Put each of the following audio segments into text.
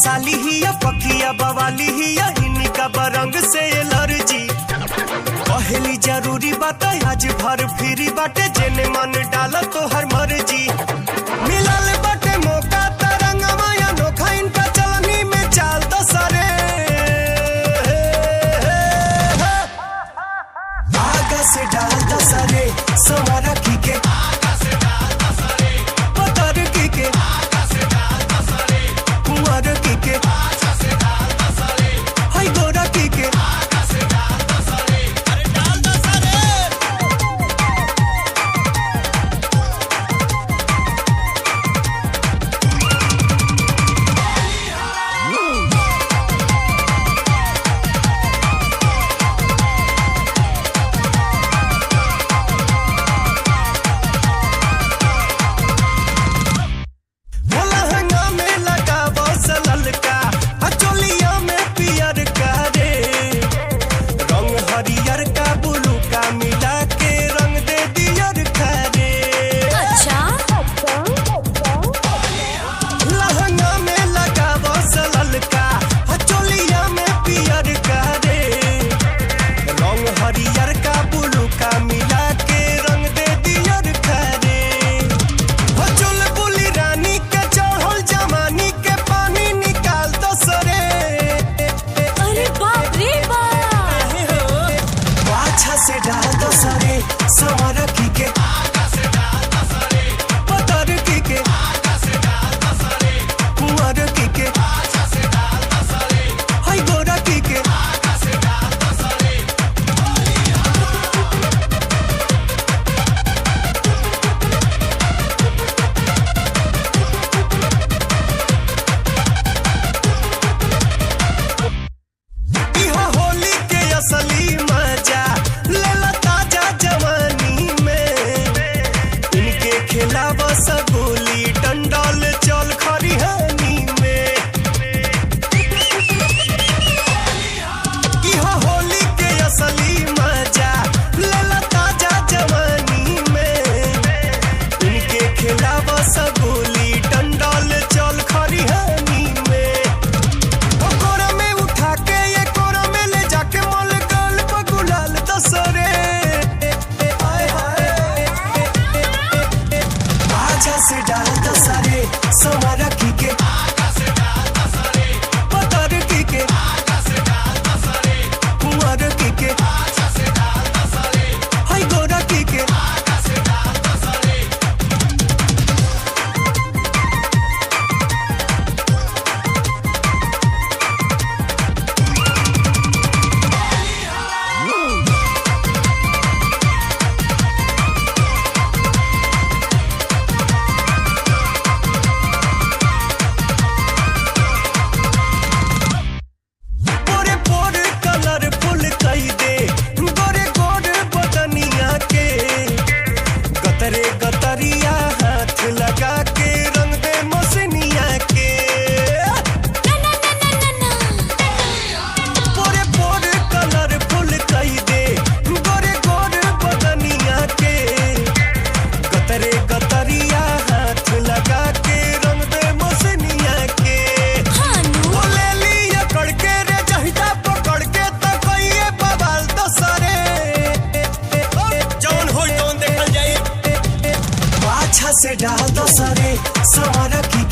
साली ही या पखिया बवाली ही या इनका बरंग से एलर्जी पहली जरूरी बात आज भर फिरी बाटे जेने मन डाल तो हर मर्जी मिलल बाटे मौका तरंग माया नोखा इनका चलनी में चाल तो सरे आगा से डाल तो सरे सवारा की के पतर की के से डाल दो सरे सवारा की के पतर की के कुंवर की के हाय गोरा की के इहो होली के असली मजा सगोली डंडल चल खरिहानी में इहो होली के असली मजा लेला ताजा जवानी में इनके खिलाव सगोली डंडल चल खरिहानी में कोरा में उठा के ये कोरा में ले जाके मोल गल पगुलाल दसरे से डाल दो सारे सवारा की के पतर की के कुंवर की के हाय गोरा की के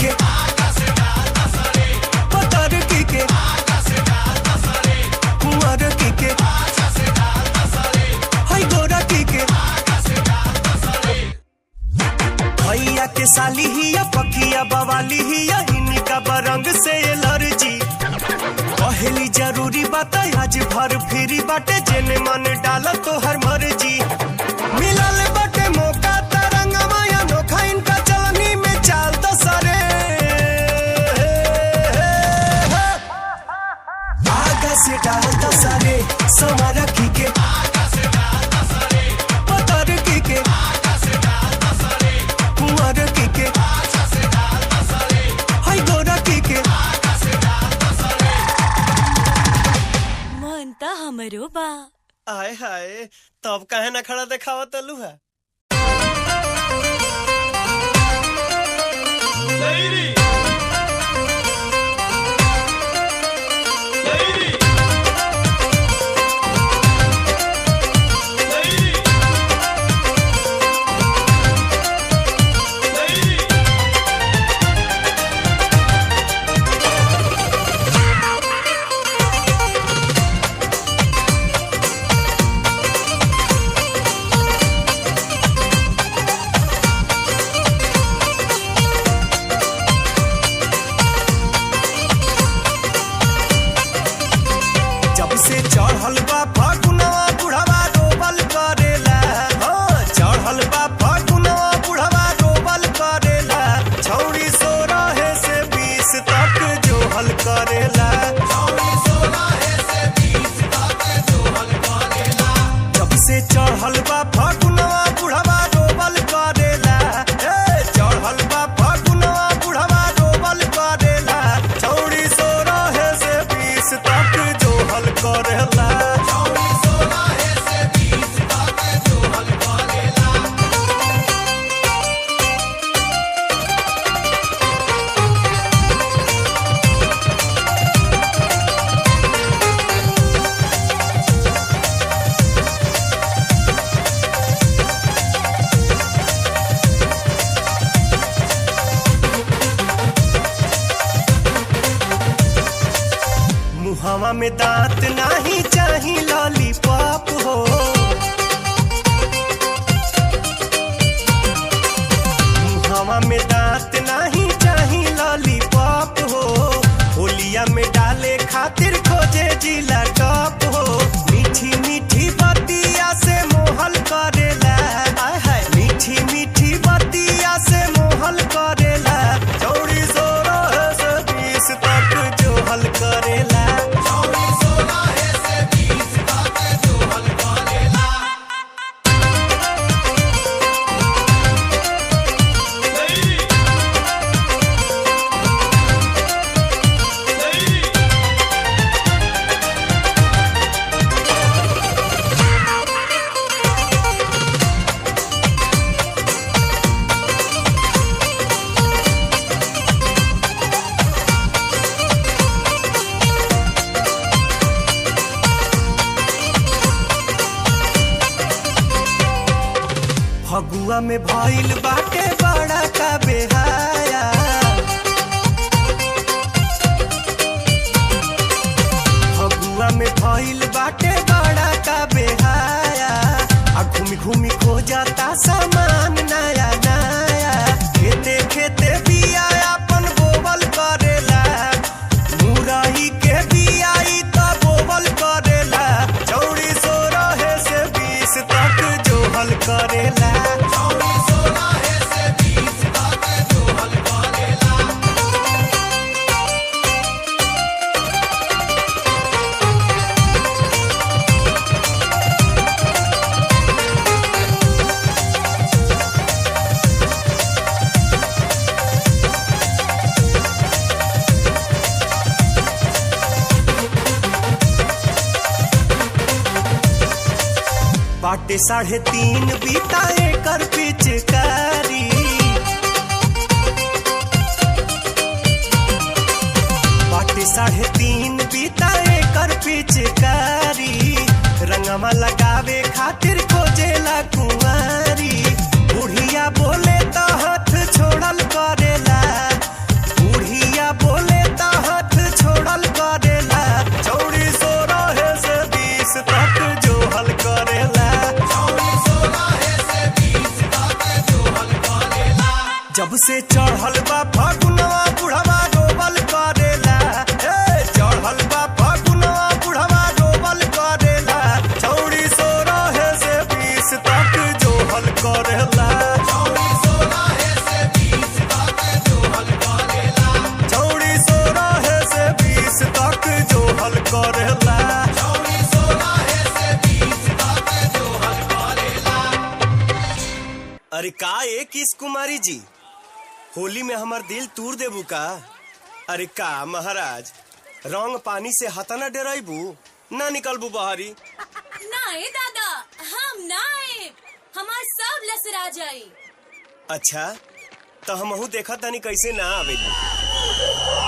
के पतर की के कुंवर की के हाय गोरा की के भैया के साली ही या पकिया बवाली ही या इनका बरंग से एलर्जी पहली जरूरी बात आज भर फिरी बाटे जेने मन डाल तो हर मर्जी मिलल बाटे मौका तरंग माया नोखा इनका चलनी में चाल तो सरे आगा से डाल तो सरे समारा की के पतर की के कुंवर की के हाय गोरा की के हमरो बा आय हाय तब काहे ना खड़ा देखावा तलू है चढ़ल बा फगुनवा बुढ़वा रोबल करेला चढ़ल बा फगुनवा बुढ़वा रोबल करेला छौरी 16 से 20 तक जोहल करेला जब से चढ़ल बा फगुनवा बुढ़वा रोबल करेला चढ़ल बा फगुनवा बुढ़वा रोबल करेला छौरी 16 से 20 तक जोहल करेला मुहावा में दांत नहीं चाही लॉलीपॉप हो मुहावा में दांत नहीं चाही लॉलीपॉप हो होलिया में डाले खातिर खोजे जिला टॉप हो मीठी मीठी बतिया से मोहल करेला मीठी मीठी बतिया से मोहल करेला चौड़ी 16 से 20 तक जोहल करेला फगुआ में भइल बाटे बड़ा का बेहाया फगुआ में भइल बाटे बड़ा का बेहाया आ घूमी घूमी खो जाता सामान नया नया खेते खेते बिया अपन बोवल करेला मुरई के बियाई त बोवल करेला चौड़ी 16 से 20 तक जोहल करेला बाटे 3.5 बीता एकर पिचकारी बाटे 3.5 बीता एकर पिचकारी रंगमा लगावे खातिर खोजेला कुंवारी बुढ़िया बोले तो हाथ छोड़ल करेला से चढ़ल बा फगुनवा बुढ़वा रोबल करेला, चढ़ल बा फगुनवा बुढ़वा रोबल करेला, छौड़ी 16 से 20 तक जोहल करेला, छौड़ी 16 से 20 तक जोहल करेला, छौड़ी 16 से 20 तक जोहल करेला, छौड़ी 16 से 20 तक जोहल करेला। अरे का किस कुमारी जी, होली में हमार दिल तूर देबू का? अरे का महाराज, रंग पानी से हतना डराइबू, ना निकलबू बहरी? ना दादा, हम ना आए, हमार सब लसरा जाई। अच्छा तो हमहू देखा तनी कैसे ना आवेली।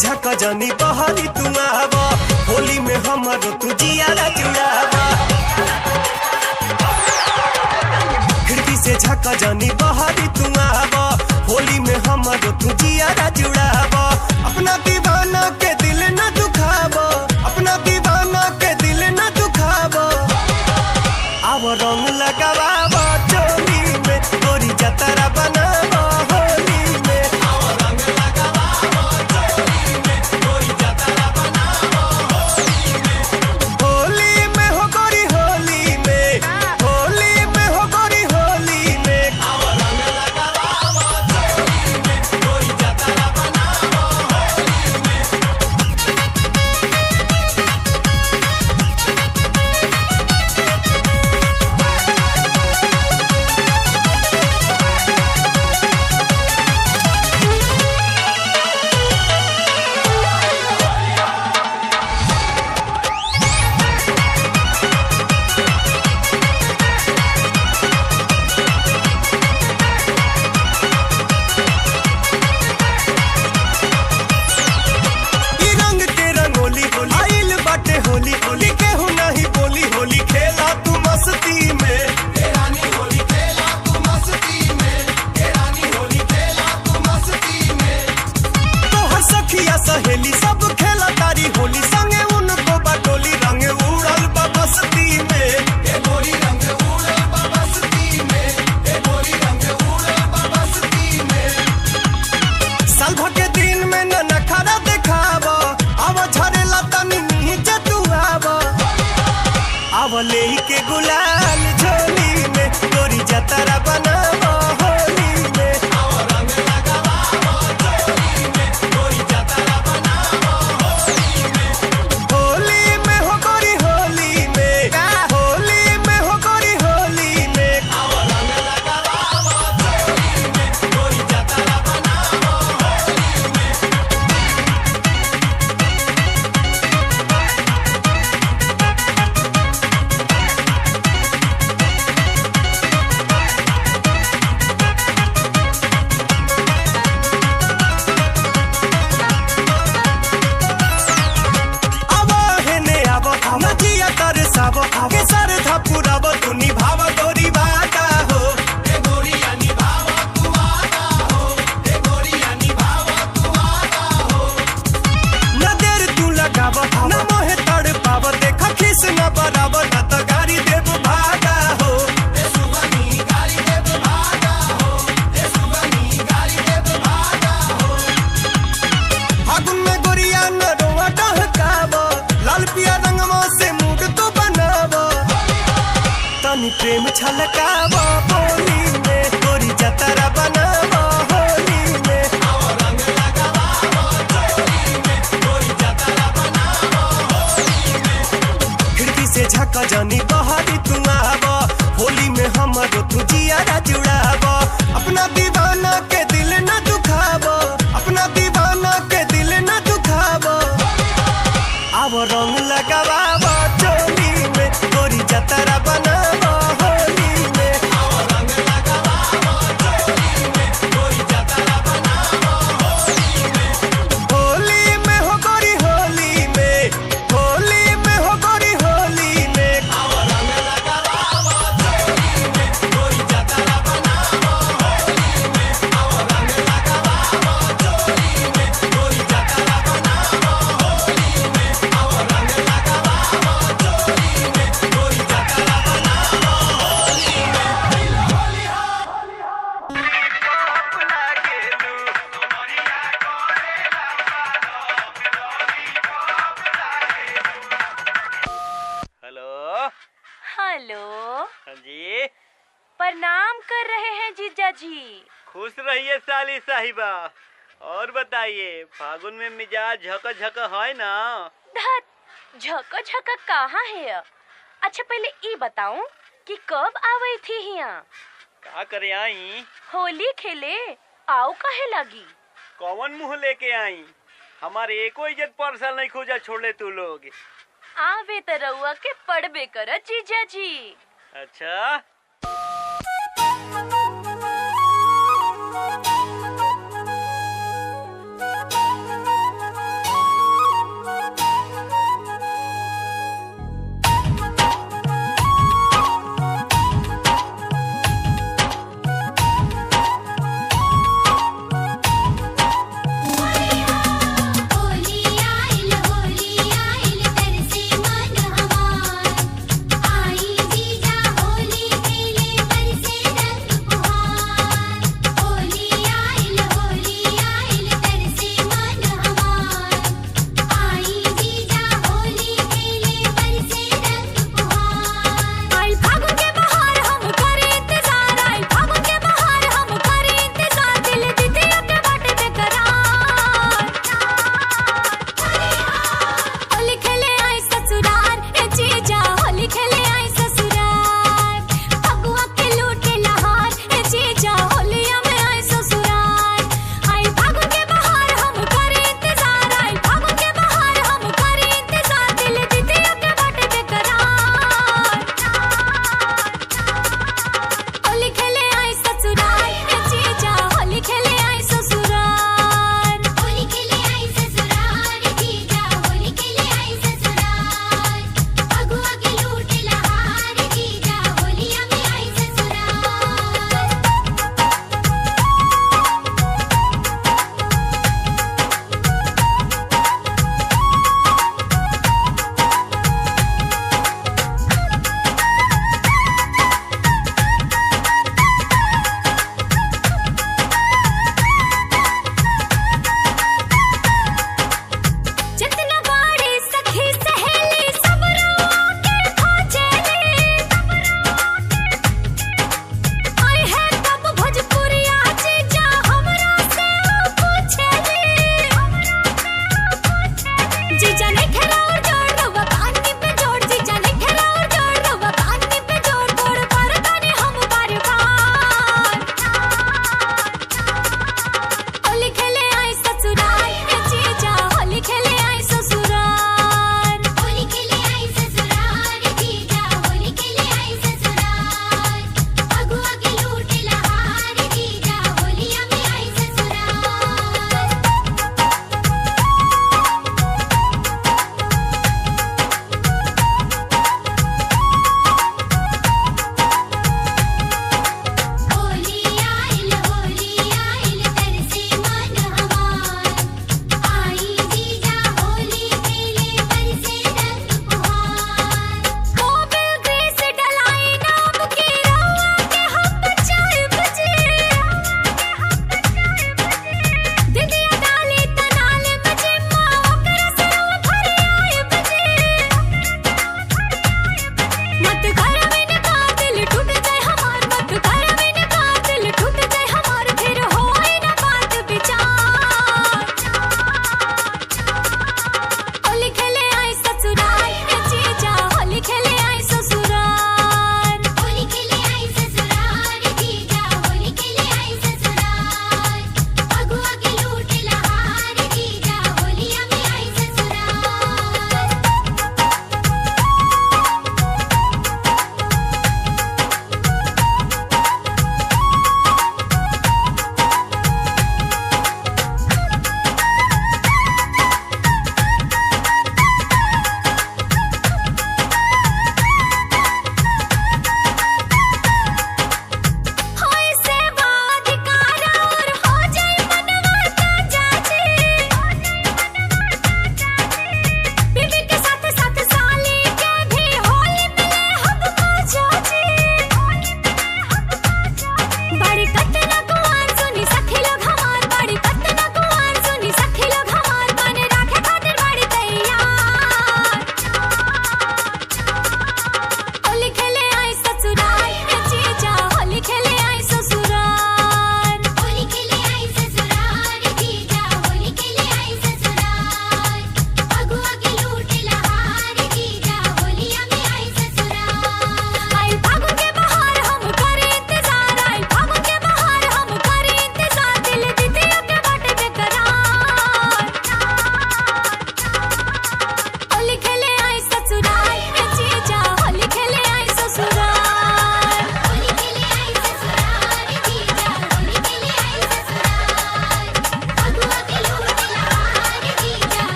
झका जानी बहारी तू आवा, होली में हमारो तू जियारा जुड़ावा, खिड़की से झका जानी बहारी तू आवा, होली में हमारो तू जियारा जुड़ावा, अपना दीवाना के दिल न दुखावा, अपना दीवाना के दिल न दुखावा, आव रंग लगावा चोली में, गोरी जतरा बनावा होली में, आव रंग लगावा चोली में, गोरी जतरा बनावा होली में, होली में हो गोरी होली में, होली में हो गोरी होली में, आव रंग लगावा चोली में, गोरी जतरा बनावा होली में। होली होली केहू नहीं बोली, होली खेला तू मस्ती में, रानी होली खेला तू मस्ती में, रानी होली खेला तू मस्ती में, तोहर सखिया सहेली सब खेला तारी होली, संगे उनको बटोली, रंग उड़ल बा बस्ती में, ए गोरी रंग उड़ल बा बस्ती में, ए गोरी रंग उड़ल बा बस्ती में, साल भर के दिन में न नखरा देखावा, आवा झरेला तनी नीचे आवले के गुलाल झोली में, गोरी जतरा बनावा होली में, आव रंग लगावा चोली में, गोरी जतरा बनावा होली में, होली में हो गोरी होली में, होली में हो गोरी होली में, आव रंग लगावा चोली में, गोरी जतरा बनावा होली में। के सर धपुराव तू निभाव गोरी वादा हो, ए गोरिया निभाव तू वादा हो, ए गोरिया निभाव तू वादा हो, न देर तू लगाव न मोहे तड़ पाव, देखा खिस न बराव न तो गाड़ी देव भागा हो, ए सुगनी गाड़ी देव भागा हो, ए सुगनी गाड़ी देव भागा हो, फागुन में गोरिया न रोवा डहकाव, लाल पिया रंगवा से मुंह तो बनावा, तनी प्रेम छलकावा होली में, गोरी जतरा बनावा होली में, आव रंग लगावा चोली में, गोरी जतरा बनावा होली में, खिड़की से झका जानी बहारी तू आवा, होली में हमारो तू जियारा जुड़ावा, अपना दीवाना के दिल न दुखावा, अपना दीवाना के दिल न दुखावा, आव रंग लगावा चोली में, गोरी जतरा बनावा होली में, आव खुश रहिए साली साहिबा। और बताइए, फागुन में मिजाज झका झका है ना? धत झका झका कहाँ है? अच्छा पहले ई बताऊं कि कब आवे थी यहाँ? का करे आई? होली खेले आओ काहे लगी? कौन मुंह लेके आई? हमारे एको इज्जत परसल नहीं खोजा छोड़े तू लोग। आवे त रउआ के पड़बे कर जीजा जी। अच्छा होली आइल तरसे मन हमार, आई जीजा होली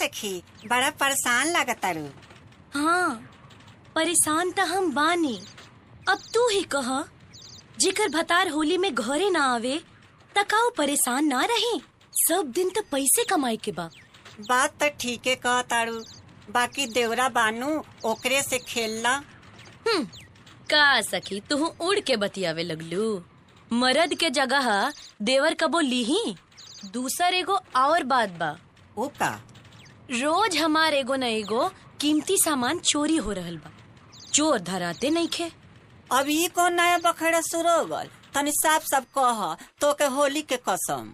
सखी, बड़ा परेशान लागतारू। हाँ, परेशान त हम बानी। अब तू ही कह, जेकर भतार होली में घरे ना आवे त का ऊ परेशान ना रही? सब दिन तो पैसे कमाए के बा। बात तो ठीके कहतारू, बाकी देवरा बानू ओकरे से खेलला। का सखी तू उड़ के बतियावे लगलू। मर्द के जगह देवर कबो लीही। दूसर एगो और बात बा। ओ का? रोज हमार एगो न एगो कीमती सामान चोरी हो रहल बा। चोर धराते नहीं खे। अब ये कौन नया बखेड़ा शुरू हो गल? तनी साफ साफ कह, तो के होली के कसम।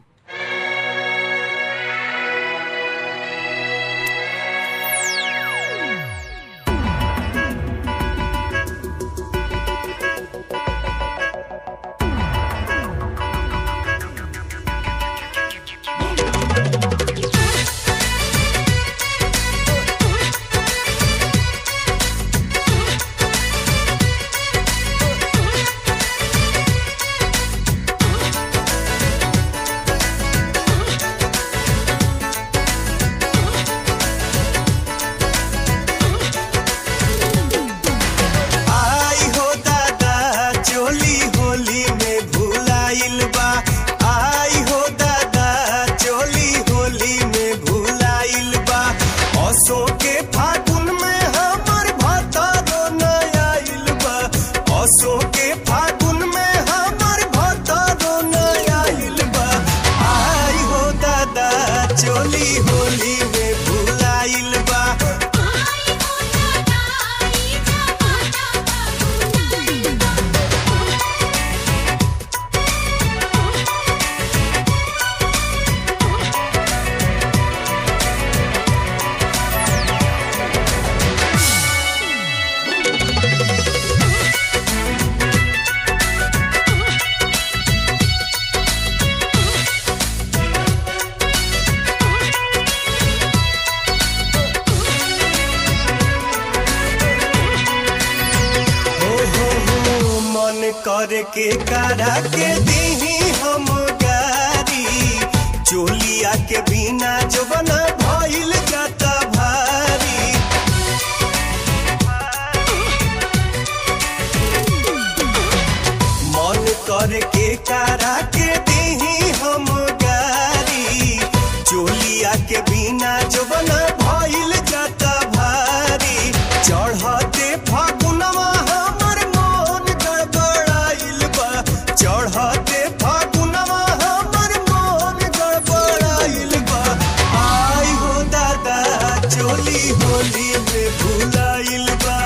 के करा के दीही हम गारी, चोलिया के बिना जो बना भइल जाता भारी। मन कर के करा के दीही हम गारी, चोलिया के बिना जो बना भइल जाता भारी। चढ़ते फागुनवा हमर मन गड़बड़ाइल बा, चढ़ते फागुनवा हमर मन गड़बड़ाइल बा। आई हो दादा चोली होली में भुलाइल बा।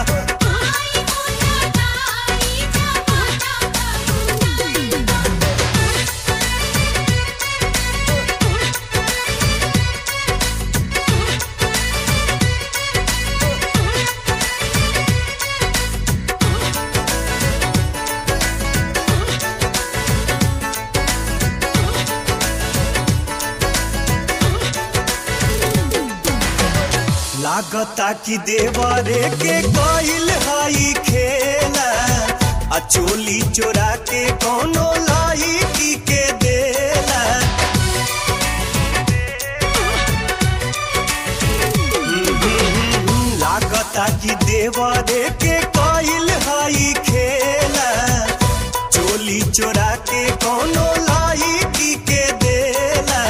लागता कि देवरे के कोइल हाई खेला, आ चोली चोरा के कोनो लाई के देला। लागता कि देवरे के कोइल हाई खेला, चोली चोरा के कोनो लाई के देला।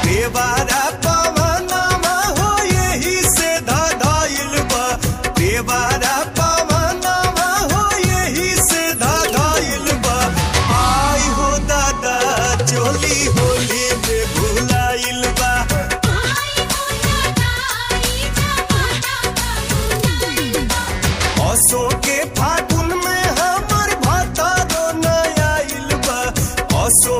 देवारा पवनमा हो यही से धाधाइल बा, देवारा पवनमा हो यही से धाधाइल बा। आई हो दादा चोली होली में भुलाइल बा। असो के फागुन में हमर भतारो न आइल बा, असो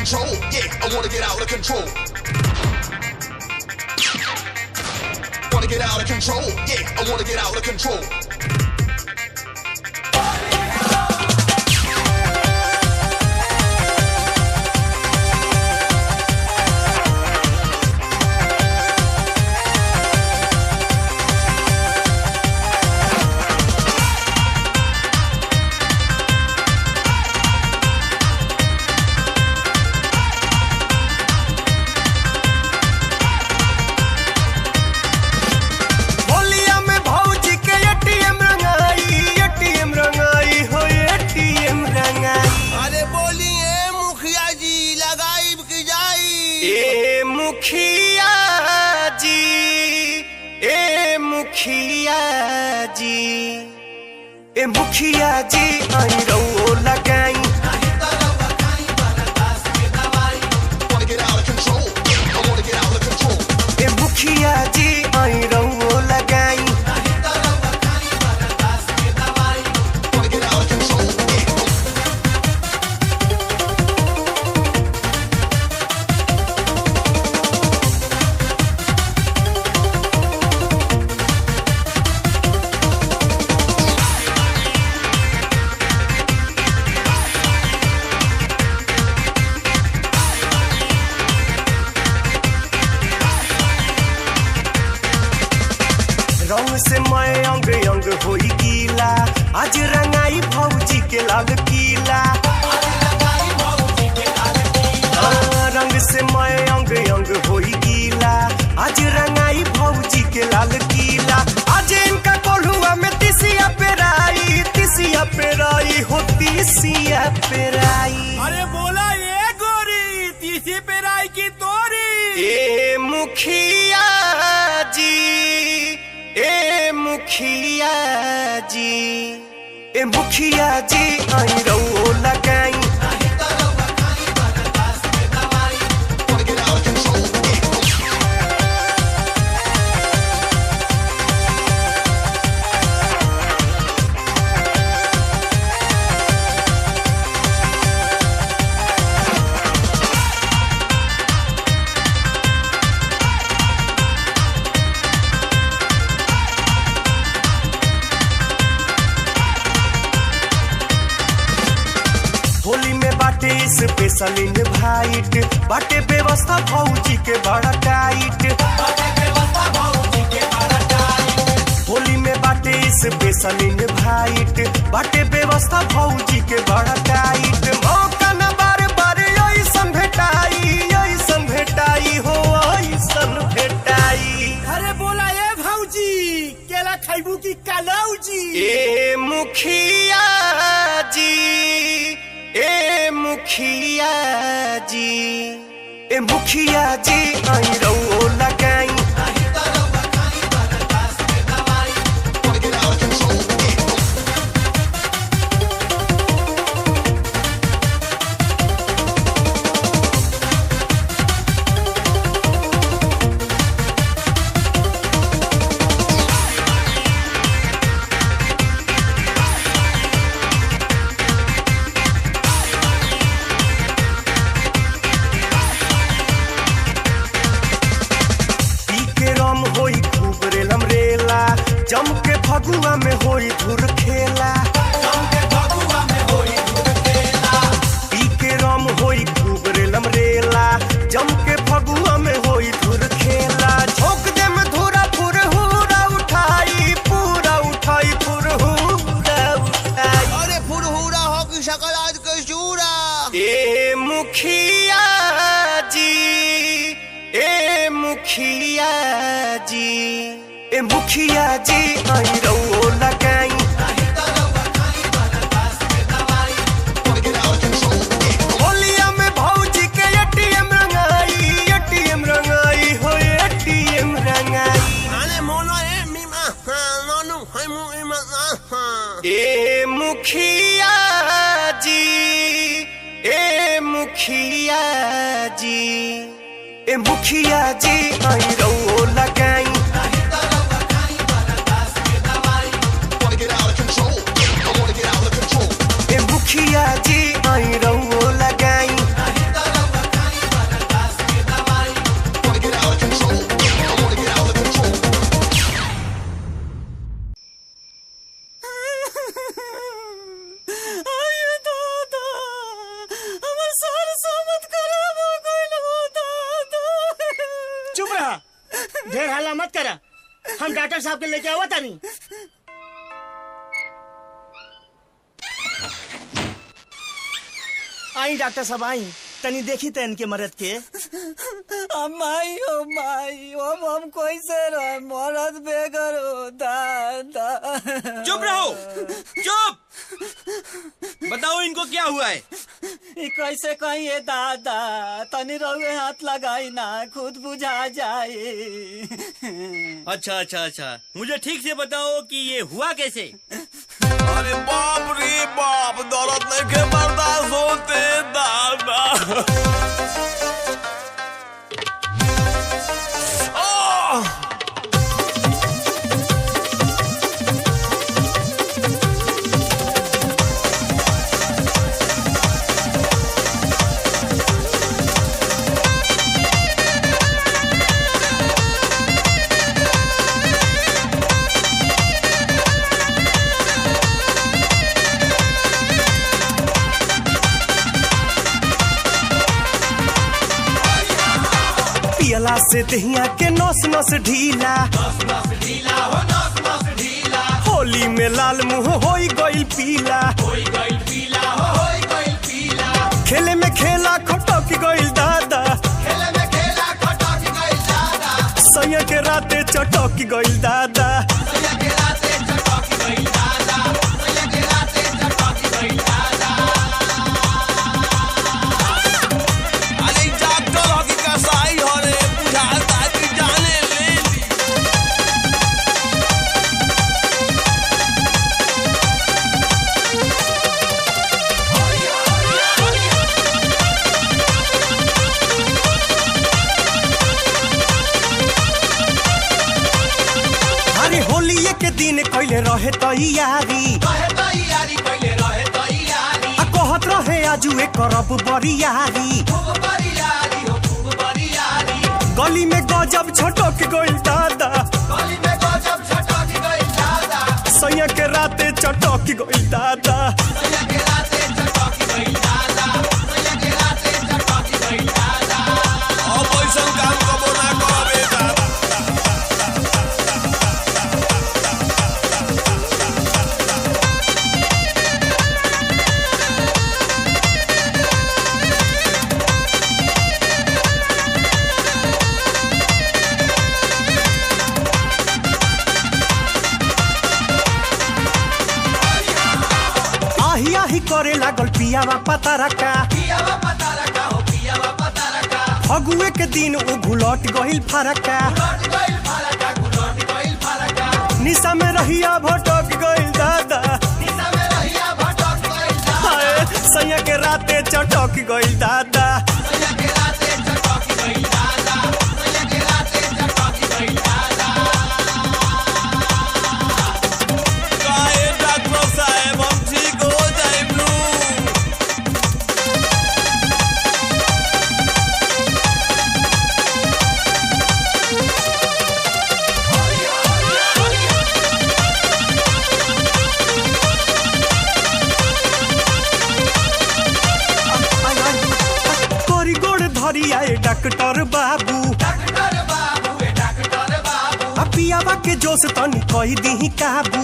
control. Yeah, I wanna get out of control. Wanna get out of control. Yeah, I wanna get out of control. मुखिया जी आई रहो लगाई मुखिया जी आई रहो लगाई रंग से मैं अंग अंग होई गीला आज रंगाई भौजी के लाल किला रंग से मैं अंग अंग होई गीला आज रंगाई भौजी के लाल किला आज इनका कोल्हुआ में तिसिया पेराई हो तिसिया पेराई। अरे बोला ये गोरी तीसी पेराई की तोरी। ए मुखिया जी ए मुखिया जी ए मुखिया जी आई रहो लगाई स्पेशल इनवाइट बाटे व्यवस्था भौजी के बड़ा टाइट होली में बाटे स्पेशल इनवाइट बाटे व्यवस्था भौजी के बड़ा टाइट मौका न बार बार ऐसन भेटाई हो ऐसन भेटाई। अरे बोला ये भौजी केला खाइबू की कलौजी। ए मुखिया जी ए मुखिया जी ए मुखिया जी आई रहो लगाई जम के फगुआ में होई धुर खेला पी के रम होई खूब रेलम रेला जम के फगुआ में होई धुर खेला झोंक दे में धुरा फुरहुरा उठाई पूरा उठाई फुरहुरा उठाई। अरे फुरहुरा हो की शकल आज के चूरा। ए मुखिया जी ए मुखिया जी ए मुखिया जी आई रहो लगाई होलिया में भौजी के एटीएम रंगाई हो एटीएम रंगाई। अरे मोनो ए मीमा नोनु है मुइमा ए मुखिया जी ए मुखिया जी ए मुखिया जी आई रहो लगाई मुखिया जी आई रहो लगाई ढेर हल्ला मत करा, हम डॉक्टर साहब के लेके आवा तानी। आई डॉक्टर साहब आई, तनी देखी तन के मरद के। माई ओ माई, हम कैसे रहे मरद बेगर हो दादा। चुप रहो, चुप। बताओ इनको क्या हुआ है? ये कैसे कहिए दादा, तनी रहुए हाथ लगाई ना, खुद बुझा जाए। अच्छा अच्छा अच्छा, मुझे ठीक से बताओ कि ये हुआ कैसे? अरे बाप रे बाप, दर्द नहीं के बर्दाश्त होते दादा। पियला से दहिया के नस नस ढीला, होली में लाल मुंह होई गइल पीला, खेले में खेला खटक गइल दादा, सैया के राते चटक गइल दादा। के दिन कैले रहे तैयारी, कहत रहे आजुए करब बरियारी, गली में गजब छटक गइल दादा, सैया के राते चटक गइल दादा। करे लागल पियावा पतारका, फगुए के दिन उ घुलट गइल फरका, निशा में रहिया भटक गइल दादा, सैया के राते चटक गइल दादा। डॉक्टर बाबू, पियावा के जोश तनी कही दी काबू,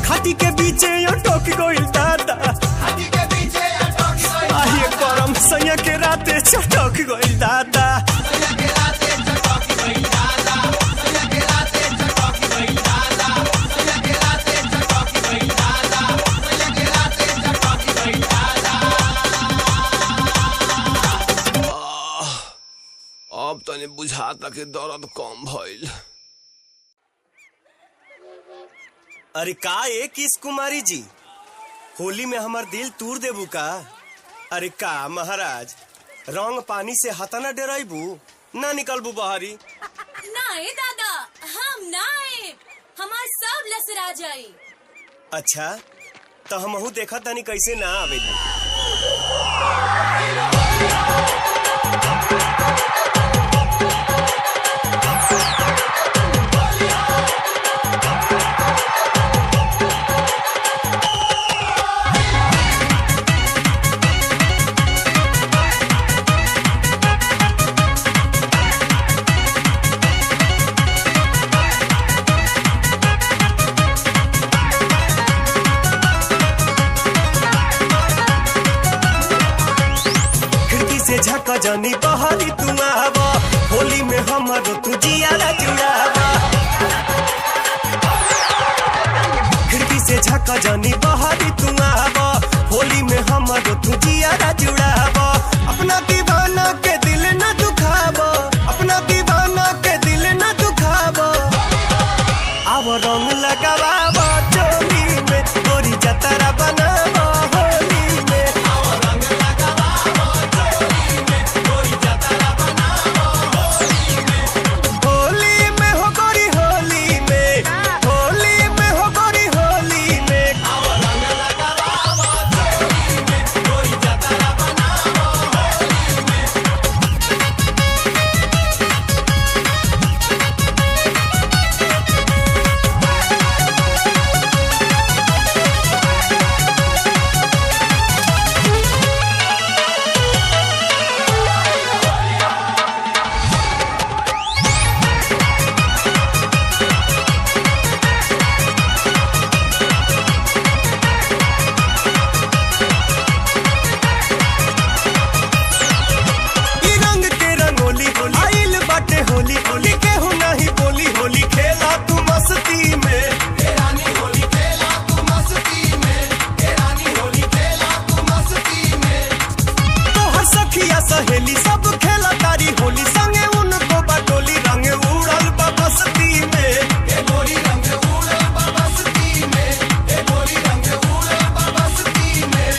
खाटी के बीचे अटक गइल दादा, आहिए करम सैया के राते चटक गइल दादा। अब तनी बुझाता के दर्द कम भइल। अरे का किस कुमारी जी, होली में हमार दिल तूर देबू का? अरे का महाराज, रंग पानी से हतना डराइबू, ना निकलबू बाहरी? ना दादा, हम ना आए, हमार सब लसरा जाई। अच्छा तो हमहू देखा तनी कैसे ना आवेली। जनी बहरी तू आवा होली में हमारो तू जियारा जुड़ावा खिड़की से झाका जनी बहरी तू आवा होली में हमारो तू जियारा जुड़ावा अपना दीवाना के दिल न दुखावा अपना दीवाना के दिल न दुखावा आव रंग लगावा चोली में गोरी जतरा बनावा होली में आव रंग लगावा चोली में गोरी जतरा बनावा होली में हो गोरी होली में हो गोरी होली में आव रंग लगावा चोली में गोरी जतरा बनावा होली में ई रंग के रंगोली होली आइल बाटे होली होली के हो नहीं बोली होली खेला तू मस्ती में ए रानी होली खेला तू मस्ती में ए रानी होली खेला तू मस्ती में तोहर सखिया सहेली सब खेला तारी होली संगे उनको बटोली रंग उड़ल बा बस्ती में ए गोरी रंग उड़ल बा बस्ती में ए गोरी रंग उड़ल बा बस्ती में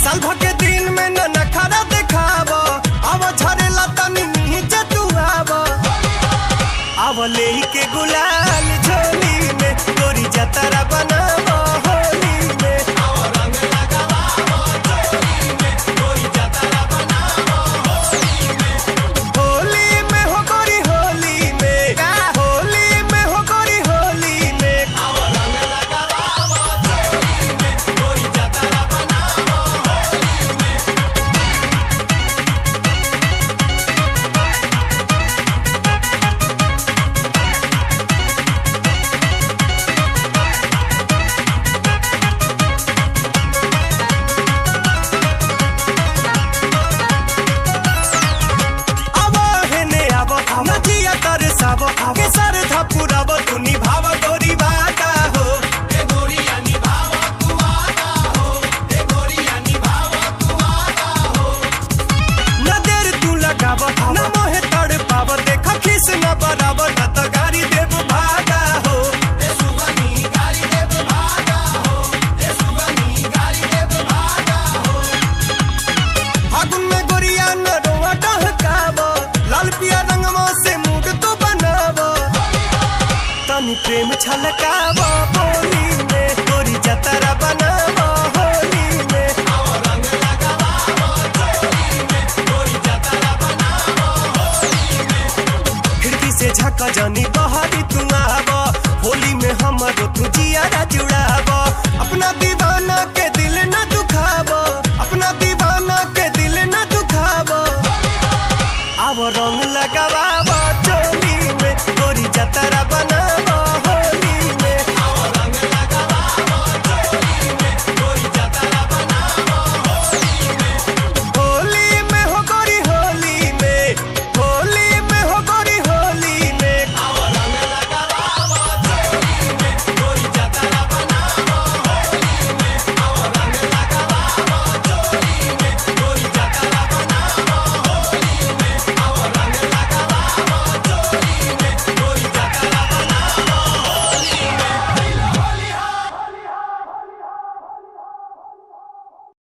साल भर के दिन में न नखरा देखावा आव झरेला तनी नीचे तू आवा आव लेई के गुलाल झोली में गोरी जतरा बनावा होली में आव रंग लगावा चोली में गोरी जतरा बनावा होली में हो गोरी होली में हो गोरी होली में आव रंग लगावा चोली में गोरी जतरा बनावा होली में आवा हेने आवा नदिया तर सावा के सर था पुरावा तू निभावा गोरी बाता हो ए गोरिया निभावा तू आता हो ए गोरिया निभावा तू आता हो न देर तू लगावा न मोहे तड़ पावा देखा खिस न बराबर न तो गारी देव भागा हो ए सुगनी गारी देव भागा हो ए सुगनी गारी देव भागा हो फागुन में गोरिया न रोआ डहकावा लाल पिया रंगवा से मूड तो बनावा तनी प्रेम छलकावा होली में गोरी जतरा बनावा होली में आव रंग लगावा चोली में गोरी जतरा बनावा होली में खिड़की से झाका जानी बहरी तू आवा होली में हमारो तू जियारा जुड़ावा अपना दीवाना के